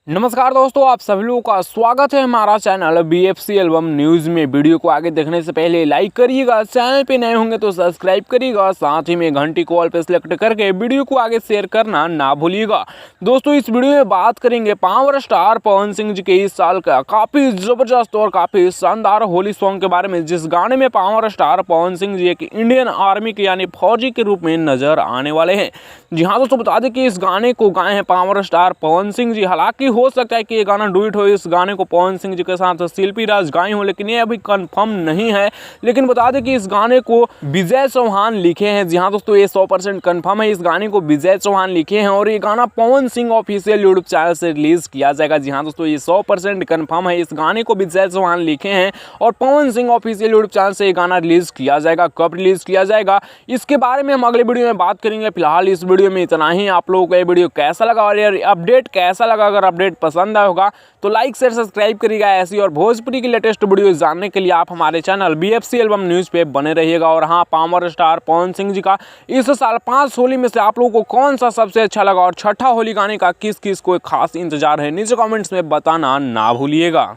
नमस्कार दोस्तों, आप सभी लोगों का स्वागत है हमारा चैनल BFC एल्बम न्यूज़ में। वीडियो को आगे देखने से पहले लाइक करिएगा, चैनल पे नए होंगे तो सब्सक्राइब करिएगा, साथ ही में घंटी को ऑल पे सेलेक्ट करके वीडियो को आगे शेयर करना ना भूलिएगा। दोस्तों, इस वीडियो में बात करेंगे पावर स्टार पवन सिंह जी के इस साल का काफ़ी ज़बरदस्त और काफ़ी शानदार होली सॉन्ग के बारे में, जिस गाने में पावर स्टार पवन सिंह जी एक इंडियन आर्मी के यानी फौजी के रूप में नजर आने वाले हैं। जी हाँ दोस्तों, बता दें कि इस गाने को गाए हैं पावर स्टार पवन सिंह जी। हालांकि हो सकता है कि ये गाना डुएट हो, इस गाने को पवन सिंह जी के साथ शिल्पी राज गाई हो, लेकिन ये अभी कंफर्म नहीं है। लेकिन बता दें कि इस गाने को विजय चौहान लिखे हैं। जी हाँ दोस्तों, ये 100% कंफर्म है, इस गाने को विजय चौहान लिखे हैं और ये गाना Pawan Singh official YouTube channel से रिलीज किया जाएगा। जी हाँ दोस्तों, ये 100% कंफर्म है, इस गाने को विजय चौहान लिखे हैं और Pawan Singh official YouTube channel से ये गाना रिलीज किया जाएगा। कब रिलीज किया जाएगा इसके बारे में हम अगले वीडियो में बात करेंगे। फिलहाल इस वीडियो में इतना ही। आप लोगों को ये वीडियो कैसा लगा और ये अपडेट कैसा लगा? अगर अपडेट पसंद आया होगा तो लाइक शेयर सब्सक्राइब करिएगा। ऐसी और भोजपुरी की लेटेस्ट वीडियो जानने के लिए आप हमारे चैनल BFC एल्बम न्यूज़ पे बने रहिएगा। और हाँ, पावर स्टार पवन सिंह जी का इस साल 5 होली में से आप लोगों को कौन सा सबसे अच्छा लगा और छठा होली गाने का किस किस को खास इंतजार है, नीचे कमेंट्स में बताना ना भूलिएगा।